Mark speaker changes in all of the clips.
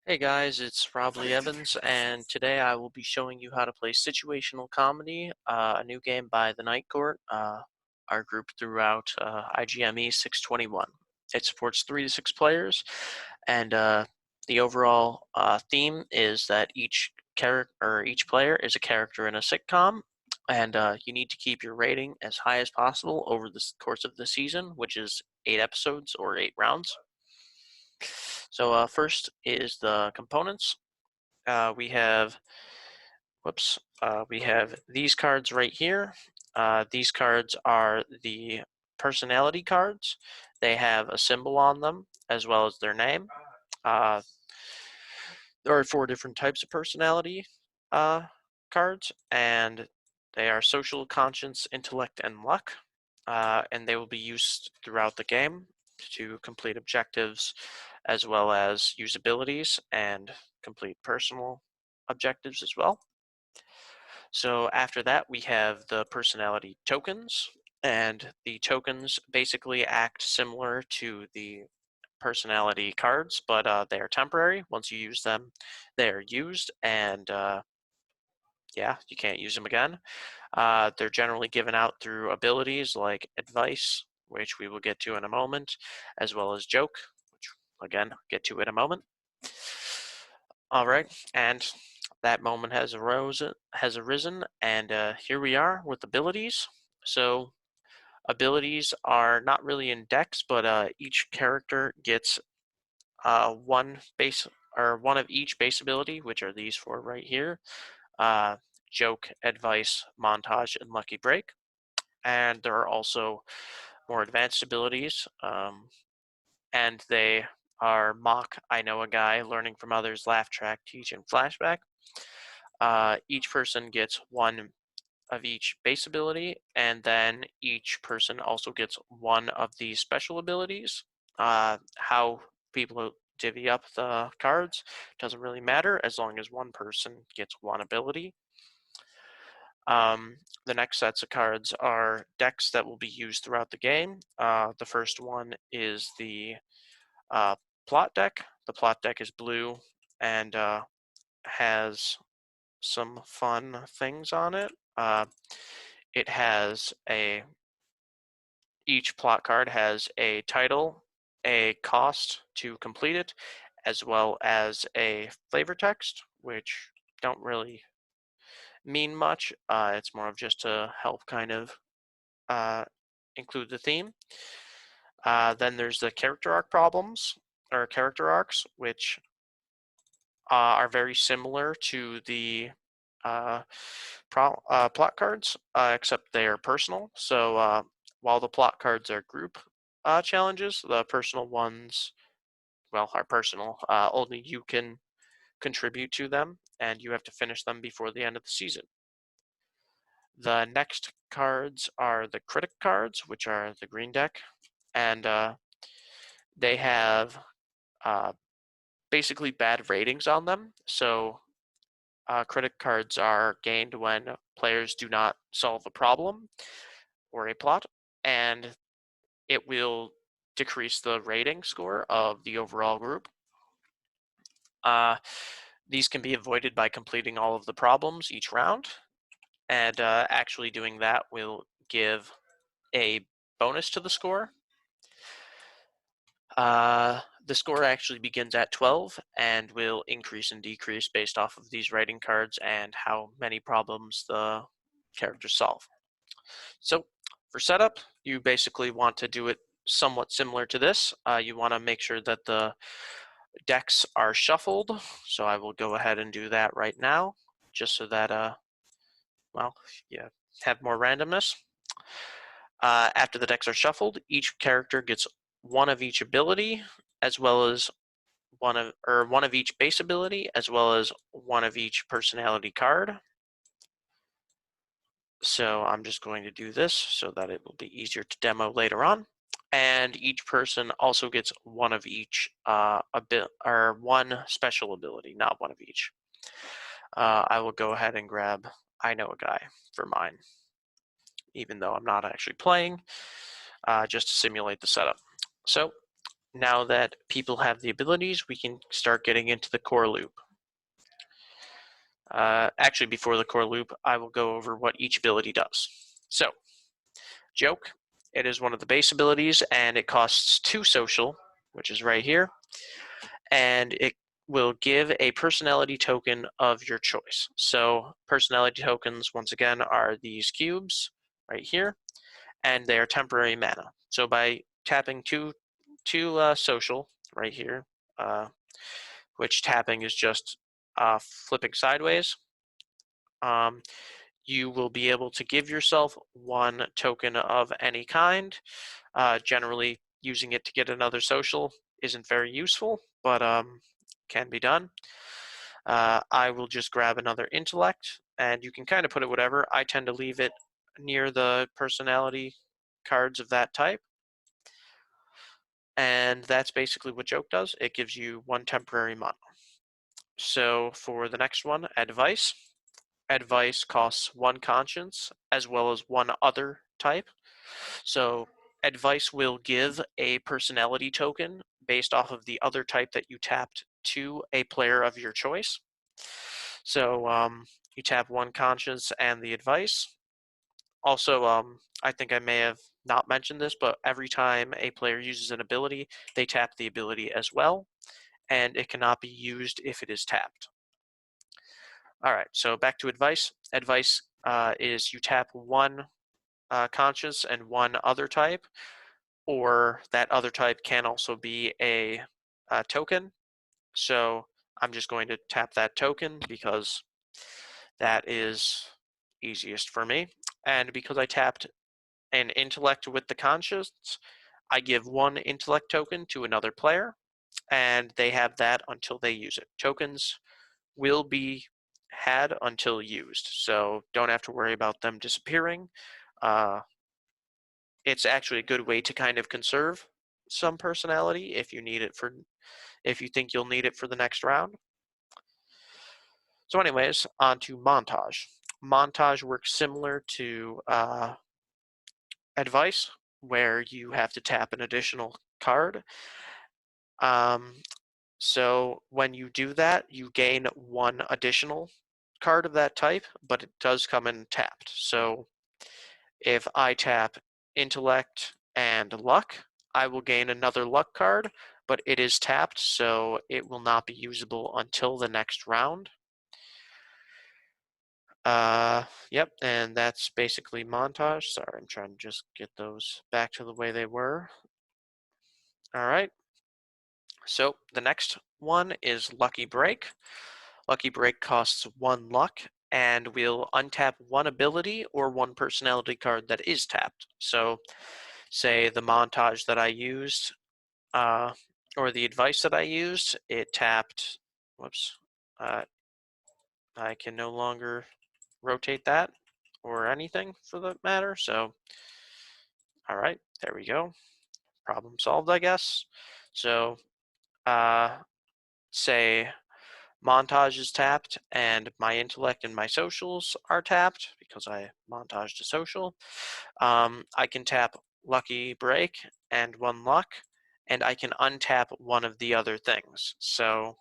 Speaker 1: Hey guys, it's Rob Lee Evans, and today I will be showing you how to play Situational Comedy, a new game by the Night Court, our group throughout IGME 621. It supports 3 to 6 players, and the overall theme is that each character or each player is a character in a sitcom, and you need to keep your rating as high as possible over the course of the season, which is 8 episodes or 8 rounds. So first is the components. We have, we have these cards right here. These cards are the personality cards. They have a symbol on them as well as their name. Uh, there are 4 different types of personality uh, cards, and they are social, conscience, intellect, and luck. And they will be used throughout the game to complete objectives as well as use abilities and complete personal objectives as well. So after that, we have the personality tokens, and the tokens basically act similar to the personality cards, but they are temporary. Once you use them, they are used, and yeah, you can't use them again. They're generally given out through abilities like advice, which we will get to in a moment, as well as joke, which again, get to in a moment. All right, and that moment has arisen, and here we are with abilities. So abilities are not really in decks, but each character gets one base or one of each base ability, which are these 4 right here: uh, joke, advice, montage, and lucky break. And there are also more advanced abilities, and they are mock, I know a guy, learning from others, laugh track, teach, and flashback. Each person gets one of each base ability, and then each person also gets one of these special abilities. How people divvy up the cards doesn't really matter as long as one person gets one ability. The next sets of cards are decks that will be used throughout the game. The first one is the uh, plot deck. The plot deck is blue and has some fun things on it. It has each plot card has a title, a cost to complete it, as well as a flavor text, which don't really mean much. It's more of just to help kind of uh, include the theme. Then there's the character arc problems, or character arcs, which are very similar to the uh, plot cards, except they are personal. So while the plot cards are group challenges, the personal ones, well, are personal. Only you can contribute to them, and you have to finish them before the end of the season. The next cards are the critic cards, which are the green deck, and they have uh, basically bad ratings on them. So critic cards are gained when players do not solve a problem or a plot, and it will decrease the rating score of the overall group. Uh, these can be avoided by completing all of the problems each round, and actually doing that will give a bonus to the score. The score actually begins at 12 and will increase and decrease based off of these writing cards and how many problems the characters solve. So for setup, you basically want to do it somewhat similar to this. You want to make sure that the decks are shuffled. So I will go ahead and do that right now, just so that, well, yeah, have more randomness. After the decks are shuffled, each character gets one of each ability, as well as one of each base ability, as well as one of each personality card. So I'm just going to do this so that it will be easier to demo later on. And each person also gets one of each or one special ability, not one of each. I will go ahead and grab I Know a Guy for mine, even though I'm not actually playing, just to simulate the setup. So Now that people have the abilities, we can start getting into the core loop. Actually, before the core loop, I will go over what each ability does. So, Joke, it is one of the base abilities, and it costs 2 social, which is right here, and it will give a personality token of your choice. So, personality tokens, once again, are these cubes right here, and they are temporary mana. So, by tapping two social right here, uh, which tapping is just flipping sideways, um, you will be able to give yourself 1 token of any kind. Generally, using it to get another social isn't very useful, but can be done. I will just grab another intellect, and you can kind of put it whatever. I tend to leave it near the personality cards of that type. And that's basically what Joke does. It gives you 1 temporary mana. So for the next one, Advice. Advice costs 1 conscience as well as 1 other type. So Advice will give a personality token based off of the other type that you tapped to a player of your choice. So you tap 1 conscience and the Advice. Also, I think I may have not mentioned this, but every time a player uses an ability, they tap the ability as well, and it cannot be used if it is tapped. All right, so back to Advice. Advice is you tap 1 conscience and 1 other type, or that other type can also be a token. So I'm just going to tap that token because that is easiest for me. And because I tapped an intellect with the conscience, I give 1 intellect token to another player, and they have that until they use it. Tokens will be had until used, so don't have to worry about them disappearing. Uh, it's actually a good way to kind of conserve some personality if you need it for, if you think you'll need it for the next round. So anyways, on to Montage. Montage works similar to Advice, where you have to tap an additional card. Um, so when you do that, you gain 1 additional card of that type, but it does come in tapped. So if I tap Intellect and Luck, I will gain another Luck card, but it is tapped, so it will not be usable until the next round. Yep, and that's basically Montage. Sorry, I'm trying to just get those back to the way they were. All right. So the next one is Lucky Break. Lucky Break costs 1 luck and will untap 1 ability or 1 personality card that is tapped. So say the montage that I used, or the advice that I used, it tapped, whoops, I can no longer rotate that or anything for that matter. So, all right, there we go. Problem solved, I guess. So, say montage is tapped and my intellect and my socials are tapped because I montaged a social. I can tap Lucky Break and 1 luck, and I can untap 1 of the other things. So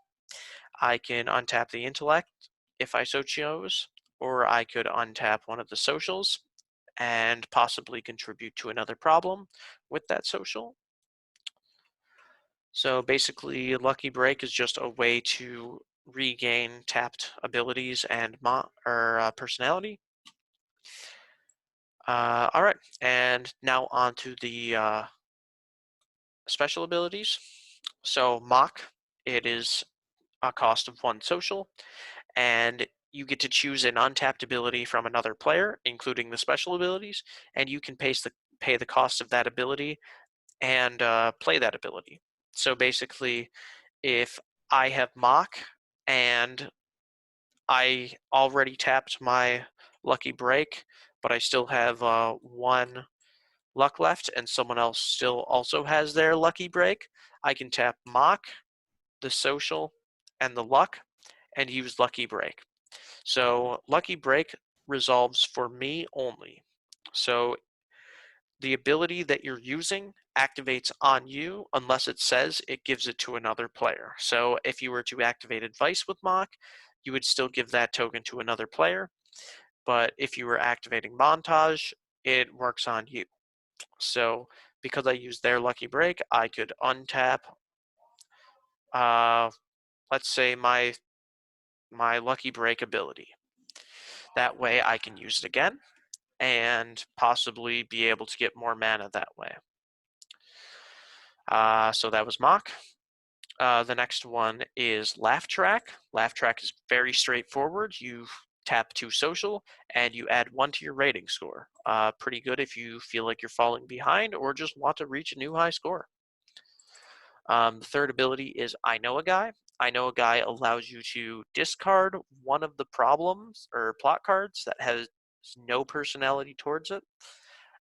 Speaker 1: I can untap the intellect if I so chose, or I could untap 1 of the socials and possibly contribute to another problem with that social. So basically, Lucky Break is just a way to regain tapped abilities and personality. All right, and now on to the special abilities. So Mock, it is a cost of 1 social, and you get to choose an untapped ability from another player, including the special abilities, and you can pay the cost of that ability and play that ability. So basically, if I have Mock and I already tapped my Lucky Break, but I still have 1 luck left and someone else still also has their Lucky Break, I can tap Mock, the social, and the luck and use Lucky Break. So Lucky Break resolves for me only. So the ability that you're using activates on you unless it says it gives it to another player. So if you were to activate Advice with Mock, you would still give that token to another player. But if you were activating Montage, it works on you. So because I used their Lucky Break, I could untap, uh, let's say my Lucky Break ability. That way I can use it again and possibly be able to get more mana that way. So that was Mock. The next one is Laugh Track. Laugh Track is very straightforward. You tap 2 social and you add 1 to your rating score. Pretty good if you feel like you're falling behind or just want to reach a new high score. The third ability is I Know a Guy. I Know a Guy allows you to discard one of the problems or plot cards that has no personality towards it,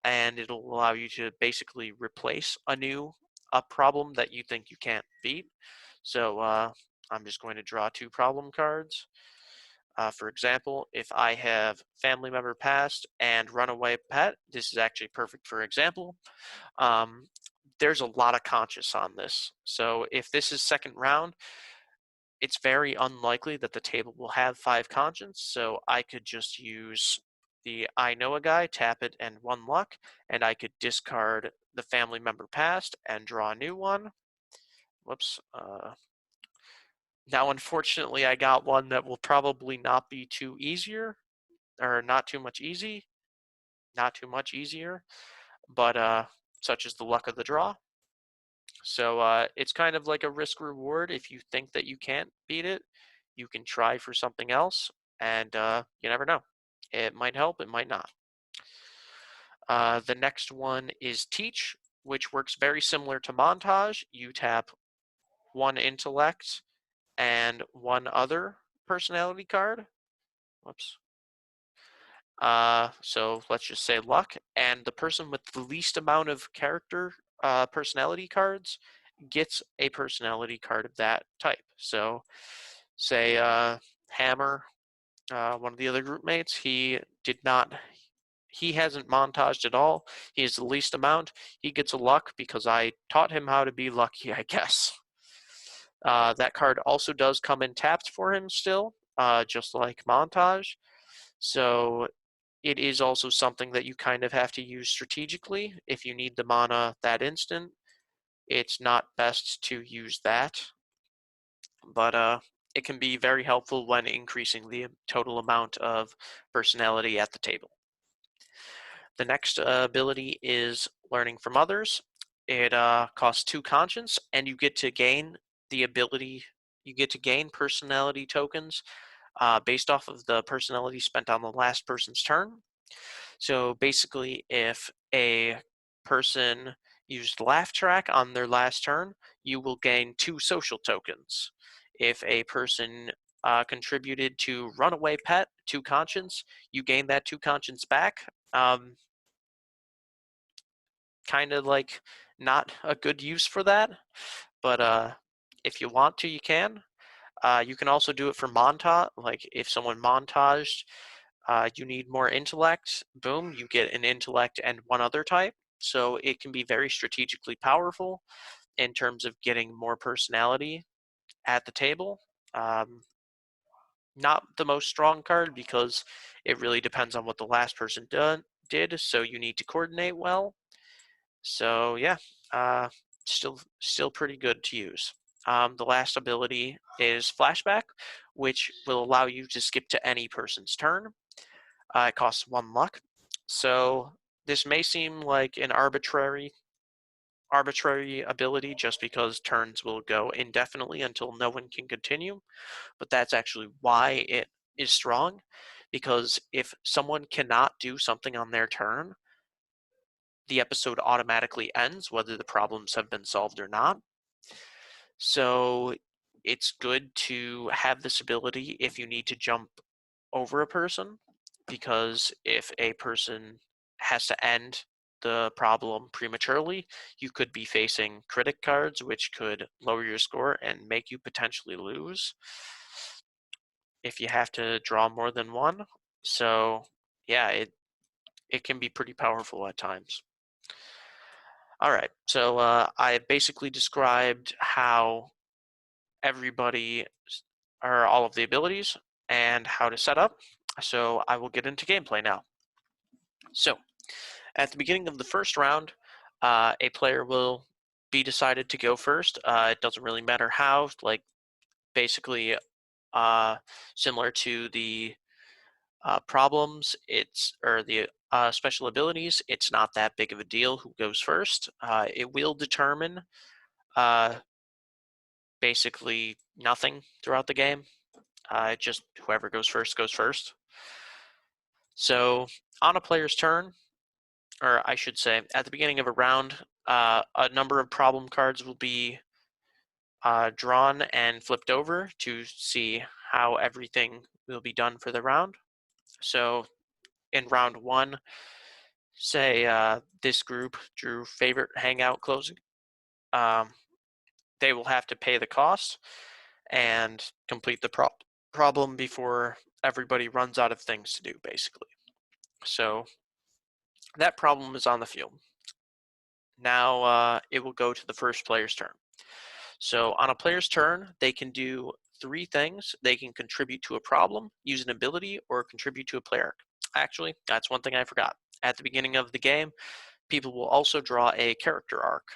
Speaker 1: and it'll allow you to basically replace a problem that you think you can't beat. So I'm just going to draw 2 problem cards. For example, if I have family member passed and runaway pet, this is actually perfect for example. Um, there's a lot of conscious on this. So if this is second round, it's very unlikely that the table will have 5 conscience. So I could just use the I Know a Guy, tap it, and 1 luck, and I could discard the family member passed and draw a new one. Whoops. Now, unfortunately, I got one that will probably not be too easier, or not too much easier, but such as the luck of the draw. So it's kind of like a risk reward. If you think that you can't beat it, you can try for something else, and you never know. It might help, it might not. The next one is Teach, which works very similar to Montage. You tap 1 intellect and 1 other personality card. Whoops. So let's just say luck, and the person with the least amount of character personality cards gets a personality card of that type. So say Hammer, one of the other group mates, he hasn't montaged at all. He has the least amount. He gets a luck because I taught him how to be lucky, I guess. That card also does come in tapped for him still, just like Montage. So it is also something that you kind of have to use strategically. If you need the mana that instant, it's not best to use that. But it can be very helpful when increasing the total amount of personality at the table. The next ability is Learning from Others. It costs 2 conscience, and you get to gain personality tokens based off of the personality spent on the last person's turn. So basically, if a person used Laugh Track on their last turn, you will gain 2 social tokens. If a person contributed to Runaway Pet, 2 conscience, you gain that 2 conscience back. Kind of like not a good use for that, but if you want to, you can. You can also do it for montage. Like if someone montaged, you need more intellect. Boom, you get an intellect and 1 other type. So it can be very strategically powerful in terms of getting more personality at the table. Not the most strong card because it really depends on what the last person did. So you need to coordinate well. So yeah, uh, still pretty good to use. The last ability is Flashback, which will allow you to skip to any person's turn. It costs 1 luck. So this may seem like an arbitrary ability just because turns will go indefinitely until no one can continue, but that's actually why it is strong, because if someone cannot do something on their turn, the episode automatically ends whether the problems have been solved or not. So it's good to have this ability if you need to jump over a person, because if a person has to end the problem prematurely, you could be facing critic cards, which could lower your score and make you potentially lose if you have to draw more than 1. So yeah, it can be pretty powerful at times. All right. So I basically described how everybody, or all of the abilities, and how to set up. So I will get into gameplay now. So at the beginning of the first round, a player will be decided to go first. It doesn't really matter how. Like basically, uh, similar to the problems, it's or the special abilities. It's not that big of a deal who goes first. It will determine uh, basically nothing throughout the game. Just whoever goes first goes first. So on a player's turn, or I should say, at the beginning of a round, a number of problem cards will be drawn and flipped over to see how everything will be done for the round. So in round one, say this group drew favorite hangout closing. Um, they will have to pay the cost and complete the problem before everybody runs out of things to do, basically. So that problem is on the field. Now it will go to the first player's turn. So on a player's turn, they can do three things. They can contribute to a problem, use an ability, or contribute to a player arc. Actually, that's one thing I forgot. At the beginning of the game, people will also draw a character arc,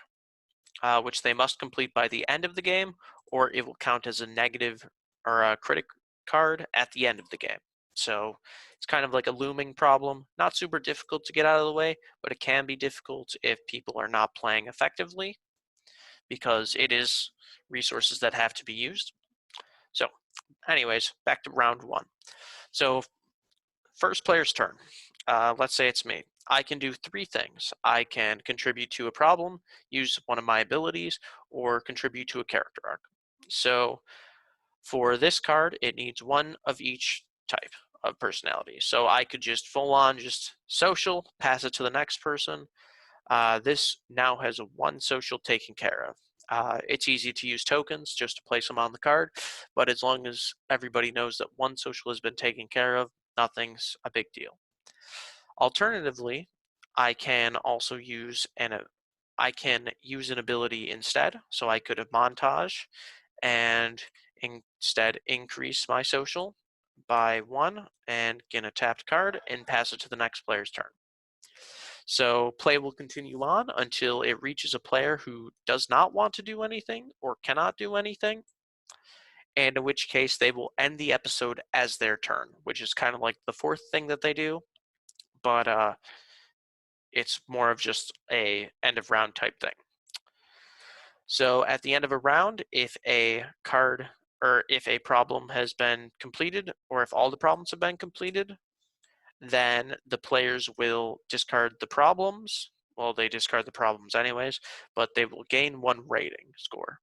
Speaker 1: which they must complete by the end of the game, or it will count as a negative or a critic card at the end of the game. So it's kind of like a looming problem. Not super difficult to get out of the way, but it can be difficult if people are not playing effectively because it is resources that have to be used. So anyways, back to round one. So first player's turn. Let's say it's me. I can do three things. I can contribute to a problem, use one of my abilities, or contribute to a character arc. So for this card, it needs one of each type of personality. So I could just full on just social, pass it to the next person. This now has one social taken care of. It's easy to use tokens just to place them on the card, but as long as everybody knows that one social has been taken care of, nothing's a big deal. Alternatively, I can also use an ability instead. So I could have montage and instead increase my social by one and get a tapped card and pass it to the next player's turn. So play will continue on until it reaches a player who does not want to do anything or cannot do anything, and in which case they will end the episode as their turn, which is kind of like the fourth thing that they do, but it's more of just a end of round type thing. So at the end of a round, if a card or if a problem has been completed, or if all the problems have been completed, then the players will discard the problems. Well, they discard the problems anyways, but they will gain one rating score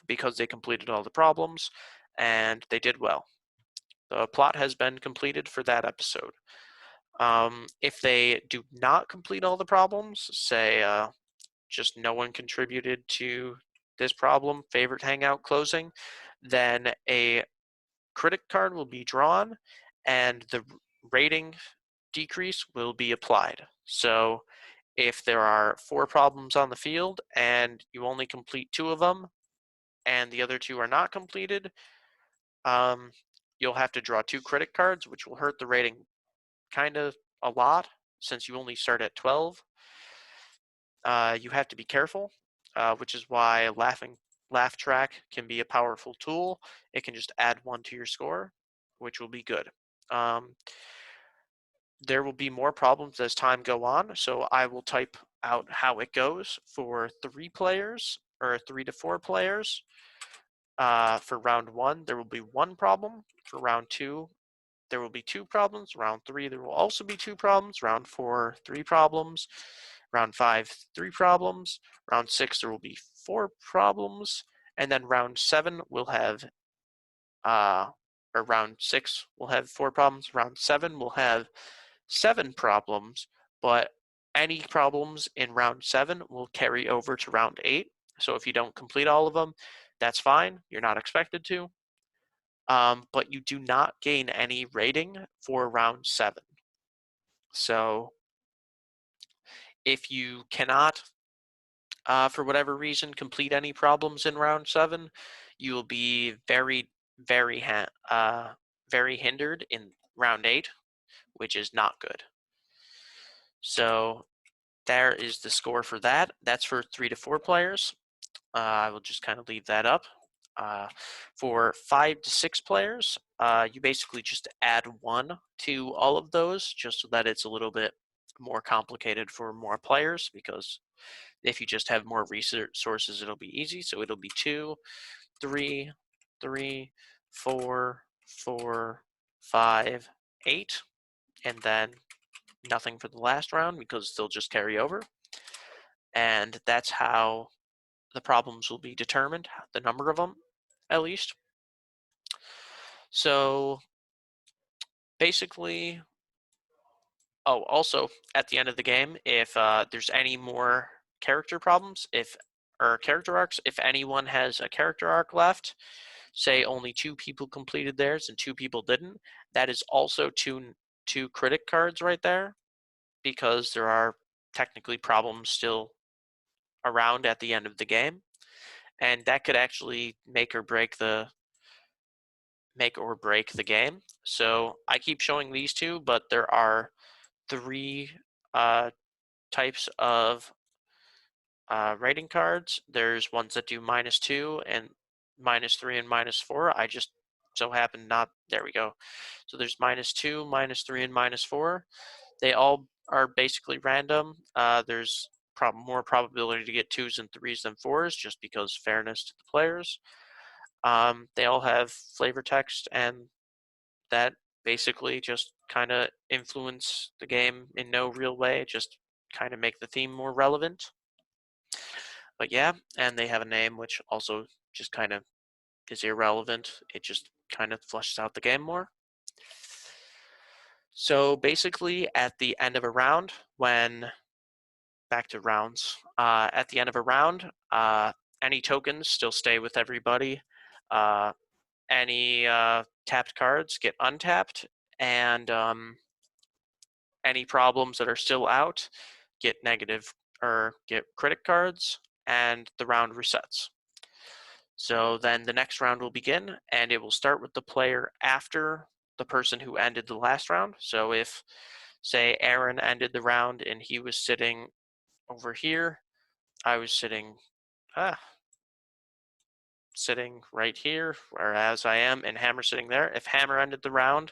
Speaker 1: because they completed all the problems and they did well. The plot has been completed for that episode. If they do not complete all the problems, say just no one contributed to this problem, favorite hangout closing, then a critic card will be drawn and the rating decrease will be applied. So if there are 4 problems on the field and you only complete 2 of them and the other 2 are not completed, um, you'll have to draw 2 critic cards, which will hurt the rating kind of a lot since you only start at 12. You have to be careful, which is why laugh track can be a powerful tool. It can just add 1 to your score, which will be good. Um, there will be more problems as time go on, so I will type out how it goes for 3 players or 3 to 4 players. For round 1, there will be 1 problem. For round 2, there will be 2 problems. Round 3, there will also be 2 problems. Round 4, 3 problems. Round 5, 3 problems. Round 6, there will be 4 problems. And then round 7 will have, or round 6 will have 4 problems. Round 7 will have 7 problems, but any problems in round 7 will carry over to round 8. So if you don't complete all of them, that's fine. You're not expected to. But you do not gain any rating for round 7. So if you cannot for whatever reason, complete any problems in round 7, you will be very hindered in round 8, which is not good. So there is the score for that. That's for 3 to 4 players. I will just kind of leave that up. Uh, for 5 to 6 players, you basically just add 1 to all of those, just so that it's a little bit more complicated for more players, because if you just have more resources, it'll be easy. So it'll be 2, 3, 3, 4, 4, 5, 8, and then nothing for the last round because they'll just carry over. And that's how the problems will be determined, the number of them, at least. So basically, oh, also at the end of the game, if there's any more character problems, or character arcs, if anyone has a character arc left, say only 2 people completed theirs and 2 people didn't, that is also two critic cards right there, because there are technically problems still around at the end of the game, and that could actually make or break the game. So I keep showing these two, but there are 3 uh, types of rating cards. There's ones that do -2 and -3 and -4. I just so happen not. There we go. So there's -2, -3, and -4. They all are basically random. There's more probability to get 2s and 3s than 4s, just because fairness to the players. They all have flavor text, and that basically just kind of influence the game in no real way, just kind of make the theme more relevant. But yeah, and they have a name which also just kind of is irrelevant. It just kind of flushes out the game more. So basically, at the end of a round, back to rounds, at the end of a round, any tokens still stay with everybody. Any tapped cards get untapped, and any problems that are still out get negative or get critic cards, and the round resets. So then the next round will begin, and it will start with the player after the person who ended the last round. So if, say, Aaron ended the round and he was sitting over here, I was sitting right here, whereas I am, and Hammer sitting there. If Hammer ended the round,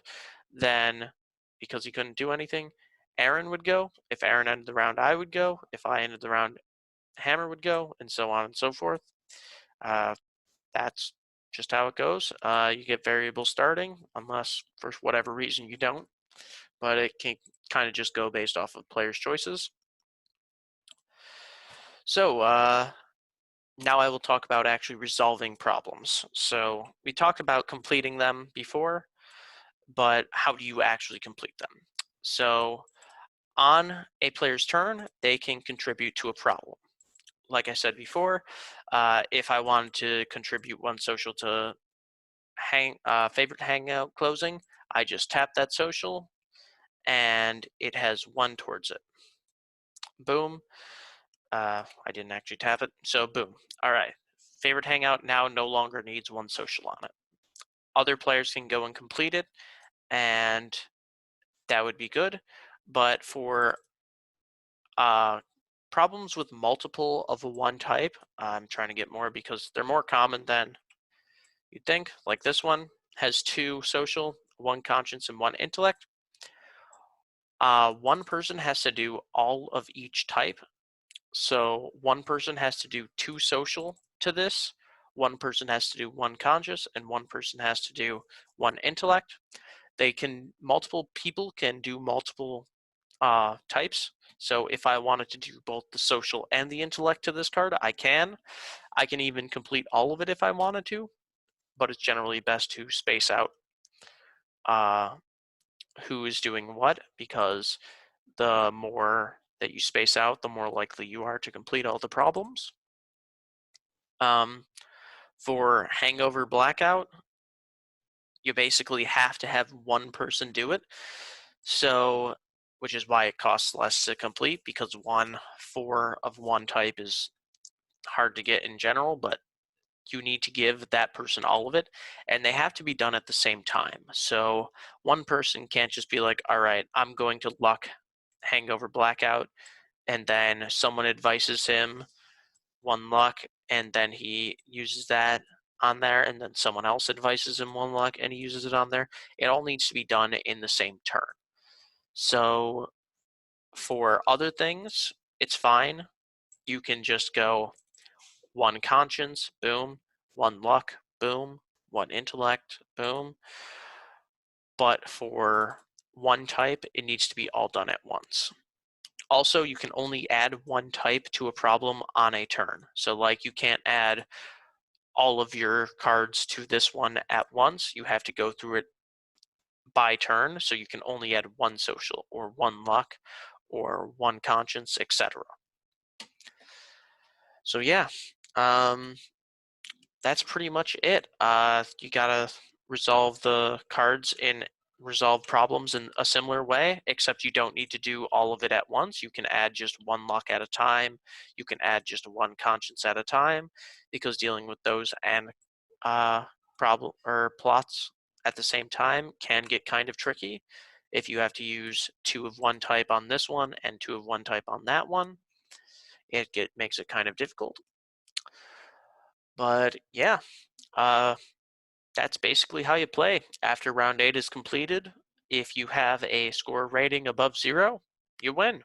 Speaker 1: then because he couldn't do anything, Aaron would go. If Aaron ended the round, I would go. If I ended the round, Hammer would go, and so on and so forth. That's just how it goes. You get variable starting, unless for whatever reason you don't, but it can kind of just go based off of players' choices. So now I will talk about actually resolving problems. So we talked about completing them before, but how do you actually complete them? So on a player's turn, they can contribute to a problem. Like I said before, if I wanted to contribute 1 social to favorite hangout closing, I just tap that social, and it has 1 towards it. Boom. I didn't actually tap it, so boom. All right. Favorite hangout now no longer needs 1 social on it. Other players can go and complete it, and that would be good. But for problems with multiple of a 1 type, I'm trying to get more because they're more common than you'd think. Like this one has 2 social, 1 conscience, and 1 intellect. 1 person has to do all of each type. So 1 person has to do 2 social to this, 1 person has to do 1 conscious, and 1 person has to do 1 intellect. Multiple people can do multiple types. So if I wanted to do both the social and the intellect to this card, I can. I can even complete all of it if I wanted to, but it's generally best to space out who is doing what, because the more that you space out, the more likely you are to complete all the problems. For Hangover Blackout, you basically have to have 1 person do it. So, which is why it costs less to complete, because 4 of 1 type is hard to get in general, but you need to give that person all of it, and they have to be done at the same time. So one person can't just be like, all right, I'm going to luck hangover blackout, and then someone advises him one luck, and then he uses that on there, and then someone else advises him one luck and he uses it on there. It all needs to be done in the same turn. So for other things, it's fine. You can just go one conscience, boom, one luck, boom, one intellect, boom. But for one type, it needs to be all done at once. Also, you can only add one type to a problem on a turn. So like you can't add all of your cards to this one at once. You have to go through it by turn, so you can only add one social or one luck or one conscience, etc. So yeah, um, that's pretty much it. You gotta resolve the cards in resolve problems in a similar way, except you don't need to do all of it at once. You can add just one luck at a time. You can add just one conscience at a time, because dealing with those and uh, problem or plots at the same time can get kind of tricky. If you have to use two of one type on this one and two of one type on that one, makes it kind of difficult. But yeah, uh, that's basically how you play. After round 8 is completed, if you have a score rating above 0, you win.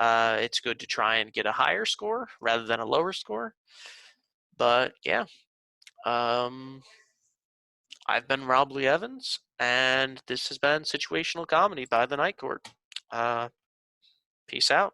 Speaker 1: It's good to try and get a higher score rather than a lower score. But yeah, um, I've been Rob Lee Evans, and this has been Situational Comedy by the Night Court. Uh, Peace out.